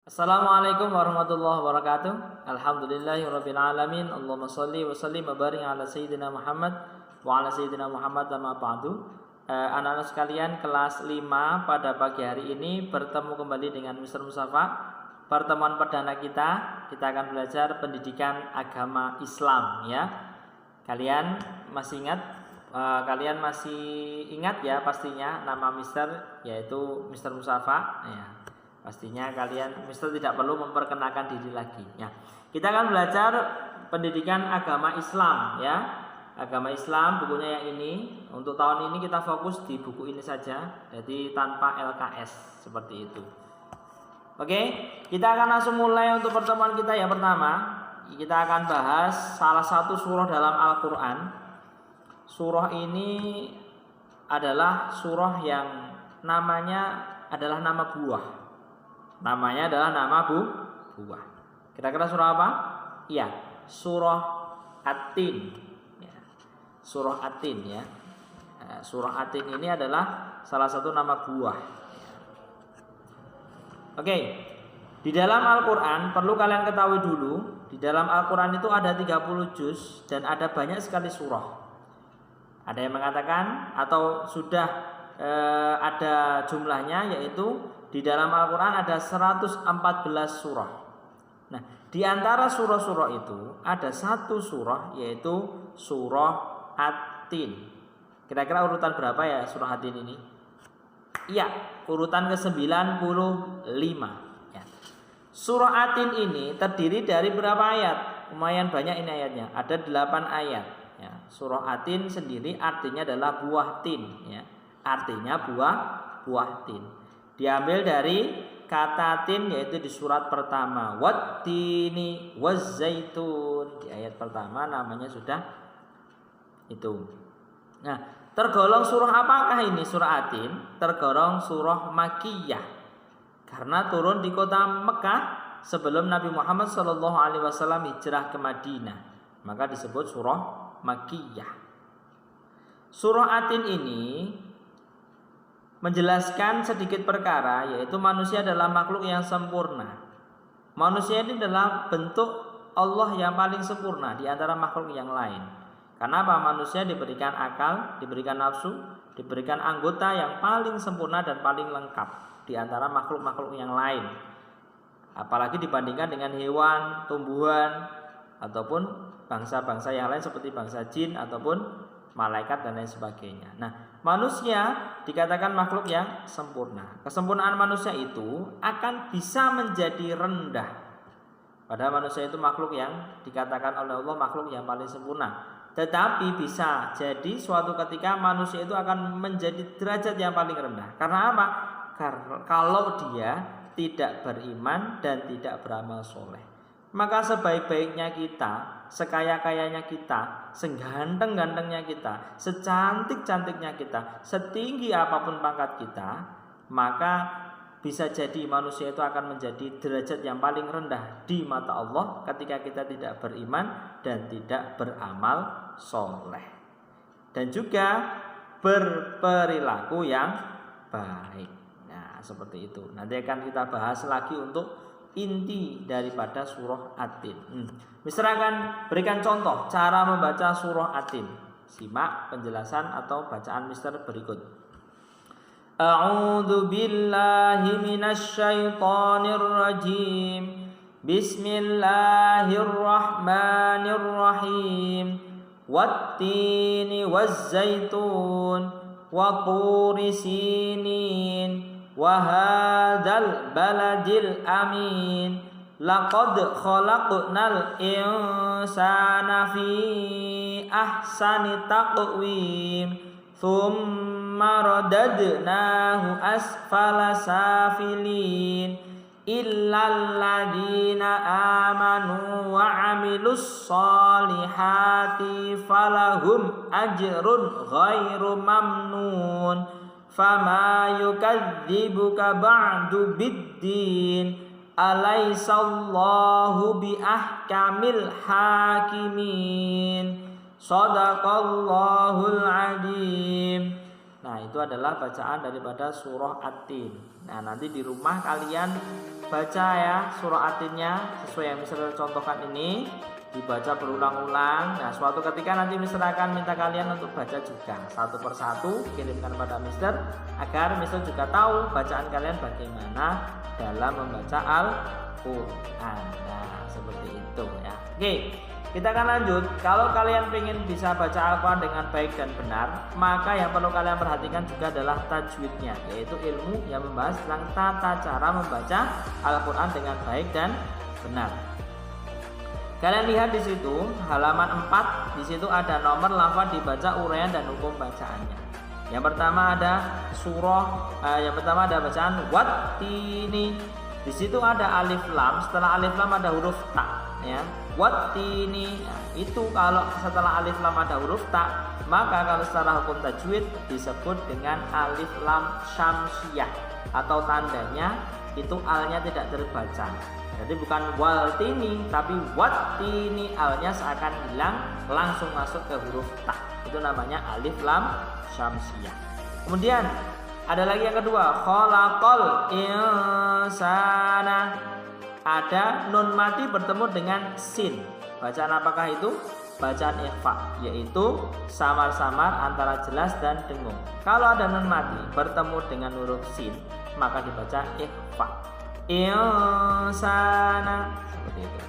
Assalamualaikum warahmatullahi wabarakatuh. Alhamdulillahirabbil alamin. Allahumma shalli wa sallim wa barik ala sayyidina Muhammad wa ala sayyidina Muhammad amma ba'du. Anak-anak sekalian, kelas 5 pada pagi hari ini bertemu kembali dengan Mr. Mustafa. Pertemuan perdana kita akan belajar pendidikan agama Islam ya. Kalian masih ingat ya pastinya nama Mister, yaitu Mr. Mustafa ya. Pastinya kalian Mister tidak perlu memperkenalkan diri lagi ya. Kita akan belajar pendidikan agama Islam ya. Agama Islam bukunya yang ini. Untuk tahun ini kita fokus di buku ini saja, jadi tanpa LKS seperti itu. Oke, kita akan langsung mulai untuk pertemuan kita yang pertama. Kita akan bahas salah satu surah dalam Al-Quran. Surah ini adalah surah yang namanya adalah nama buah. Namanya adalah nama buah. Kira-kira surah apa? Iya, surah At-Tin. Ya. Surah At-Tin ya. Surah At-Tin ini adalah salah satu nama buah. Oke. Di dalam Al-Quran perlu kalian ketahui dulu, di dalam Al-Quran itu ada 30 juz dan ada banyak sekali surah. Ada yang mengatakan atau sudah ada jumlahnya, yaitu di dalam Al-Quran ada 114 surah. Nah, di antara surah-surah itu ada satu surah, yaitu surah At-Tin. Kira-kira urutan berapa ya surah At-Tin ini? Iya, urutan ke-95 ya. Surah At-Tin ini terdiri dari berapa ayat? Lumayan banyak ini ayatnya, ada 8 ayat ya. Surah At-Tin sendiri artinya adalah buah tin ya. Artinya buah tin. Diambil dari kata tin, yaitu di surat pertama, wattini wazzaitun. Di ayat pertama namanya sudah itu. Nah, tergolong surah apakah ini surah At-Tin? Tergolong surah Makkiyah karena turun di kota Mekah sebelum Nabi Muhammad SAW hijrah ke Madinah. Maka disebut surah Makkiyah. Surah At-Tin ini menjelaskan sedikit perkara, yaitu manusia adalah makhluk yang sempurna. Manusia ini adalah bentuk Allah yang paling sempurna di antara makhluk yang lain. Kenapa? Manusia diberikan akal, diberikan nafsu, diberikan anggota yang paling sempurna dan paling lengkap di antara makhluk-makhluk yang lain. Apalagi dibandingkan dengan hewan, tumbuhan, ataupun bangsa-bangsa yang lain seperti bangsa jin ataupun malaikat dan lain sebagainya. Nah, manusia dikatakan makhluk yang sempurna. Kesempurnaan manusia itu akan bisa menjadi rendah. Padahal manusia itu makhluk yang dikatakan oleh Allah makhluk yang paling sempurna. Tetapi bisa jadi suatu ketika manusia itu akan menjadi derajat yang paling rendah. Karena apa? Karena kalau dia tidak beriman dan tidak beramal soleh. Maka sebaik-baiknya kita, sekaya-kayanya kita, seganteng-gantengnya kita, secantik-cantiknya kita, setinggi apapun pangkat kita, maka bisa jadi manusia itu akan menjadi derajat yang paling rendah di mata Allah ketika kita tidak beriman dan tidak beramal soleh. Dan juga berperilaku yang baik. Nah, seperti itu. Nanti akan kita bahas lagi untuk inti daripada surah At-Tin. Mister akan berikan contoh cara membaca surah At-Tin. Simak penjelasan atau bacaan Mister berikut. A'udzu billahi minasyaitonir rajim. Bismillahirrahmanirrahim. Wattini wazzaitun wa turi sinin wa hadzal baladil amin laqad khalaqnal insana fi ahsani taqwim thumma radadnahu asfala safilin illal ladzina amanu wa amilus solihati falahum ajrun ghairu mamnun. Fama yukadzibuka ba'du biddin alaisallahu biahkamil hakimin. Shadaqallahul adzim. Nah, itu adalah bacaan daripada surah At-Tin. Nah, nanti di rumah kalian baca ya surah Atinnya sesuai yang Mister contohkan ini, dibaca berulang-ulang. Nah, suatu ketika nanti Mister akan minta kalian untuk baca juga satu persatu, kirimkan pada Mister agar Mister juga tahu bacaan kalian bagaimana dalam membaca Al-Qur'an. Nah, seperti itu ya. Oke, kita akan lanjut. Kalau kalian ingin bisa baca Al-Quran dengan baik dan benar, maka yang perlu kalian perhatikan juga adalah tajwidnya, yaitu ilmu yang membahas tentang tata cara membaca Al-Quran dengan baik dan benar. Kalian lihat di situ halaman 4, di situ ada nomor lafaz dibaca, uraian dan hukum bacaannya. Yang pertama ada bacaan wattini. Di situ ada alif lam, setelah alif lam ada huruf ta ya. Wattini. Nah, itu kalau setelah alif lam ada huruf ta, maka kalau secara hukum tajwid disebut dengan alif lam syamsiyah, atau tandanya itu alnya tidak terbaca. Jadi bukan waltini tapi wattini, alnya seakan hilang langsung masuk ke huruf ta. Itu namanya alif lam syamsiyah. Kemudian ada lagi yang kedua, khalaqal insana. Ada nun mati bertemu dengan sin. Bacaan apakah itu? Bacaan ikhfa, yaitu samar-samar antara jelas dan dengung. Kalau ada nun mati bertemu dengan huruf sin, maka dibaca ikhfa. Insana, seperti itu.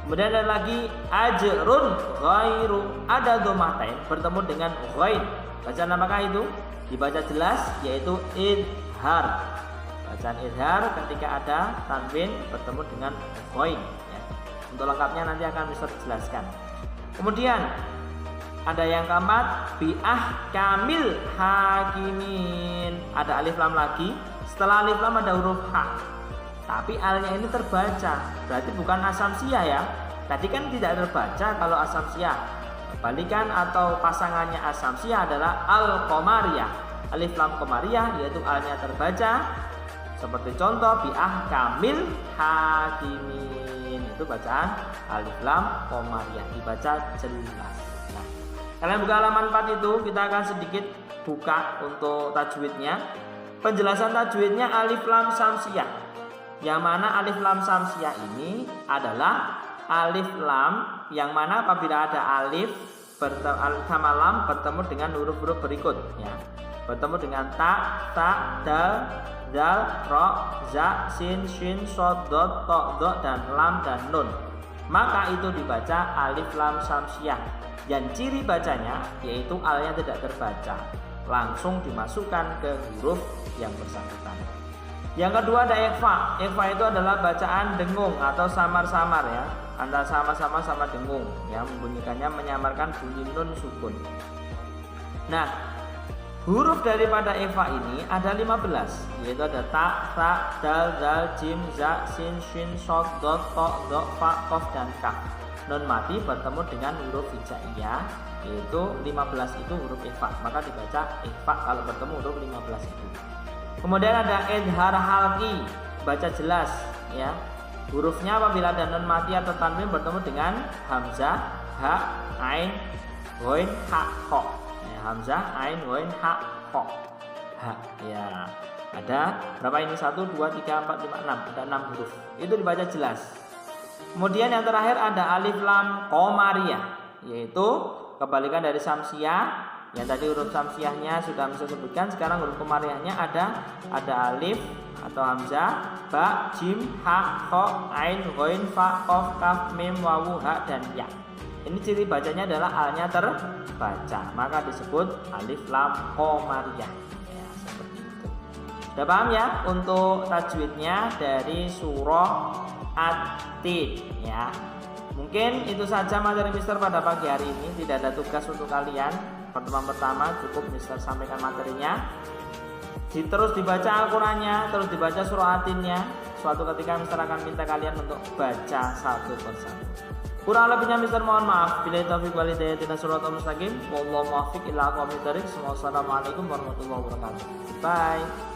Kemudian ada lagi ajrun ghairu. Ada dhammatain bertemu dengan ghain. Bacaan apakah itu? Dibaca jelas, yaitu idhar. Bacaan idhar ketika ada tanwin bertemu dengan ghain ya. Untuk lengkapnya nanti akan bisa dijelaskan. Kemudian ada yang keempat, biahkamil hakimin. Ada alif lam lagi, setelah alif lam ada huruf H. Tapi alnya ini terbaca, berarti bukan asamsiyah ya. Tadi kan tidak terbaca kalau asamsiyah. Balikan atau pasangannya asamsiyah adalah al-qamariyah. Alif lam qamariyah, yaitu alnya terbaca. Seperti contoh biahkamil hakimin, itu bacaan alif lam qamariyah, dibaca jelas. Nah, kalian buka halaman 4 itu, kita akan sedikit buka untuk tajwidnya. Penjelasan tajwidnya alif lam samsiyah. Yang mana alif lam samsiyah ini adalah alif lam yang mana apabila ada alif sama lam bertemu dengan huruf-huruf berikut ya. Bertemu dengan ta, dal, ro, za, sin, shin, shod, dot, to, do, dan lam dan nun. Maka itu dibaca alif lam samsiyah. Dan ciri bacanya yaitu alnya tidak terbaca, langsung dimasukkan ke huruf yang bersangkutan. Yang kedua ada ikhfa. Ikhfa itu adalah bacaan dengung atau samar-samar ya, antara sama-sama sama dengung ya, membunyikannya menyamarkan bunyi nun sukun. Nah, huruf daripada ikhfa ini ada 15, yaitu ada ta, ra, dal, zal, jim, za, sin, shin, shod, dot, to, do, fa, kof, dan kaf. Nun mati bertemu dengan huruf hijaiyah, yaitu 15 itu huruf ikhfa, maka dibaca ikhfa kalau bertemu huruf 15 itu. Kemudian ada idhar halqi, baca jelas ya. Hurufnya apabila ada nun mati atau tanwin bertemu dengan hamzah, ha, ain, ghain, ha, kha. Ya, hamzah, ain, ghain, ha, kha. Ha ya. Ada berapa ini? 1 2 3 4 5 6. Ada 6 huruf. Itu dibaca jelas. Kemudian yang terakhir ada alif lam qamariyah, yaitu kebalikan dari samsiyah. Yang tadi huruf samsiyahnya sudah bisa sebutkan, sekarang huruf qamariyahnya ada alif atau hamzah, ba, jim, ha, kha, ain, ghain, fa, qaf, kaf, mim, wawu, ha, dan ya. Ini ciri bacanya adalah alnya terbaca, maka disebut alif lam qamariyah. Ya, seperti itu. Sudah paham ya untuk tajwidnya dari surah At-Tin ya. Mungkin itu saja materi Mister pada pagi hari ini. Tidak ada tugas untuk kalian. Pertemuan pertama cukup Mister sampaikan materinya. Terus dibaca Al-Qurannya, terus dibaca surah At-Tinnya. Suatu ketika Mister akan minta kalian untuk baca satu persatu. Kurang lebihnya Mister mohon maaf. Billahi taufiq wal hidayah, ihdinas siratal mustaqim. Wallahu muwaffiq ila aqwamit thoriq. Wassalamualaikum warahmatullahi wabarakatuh. Bye.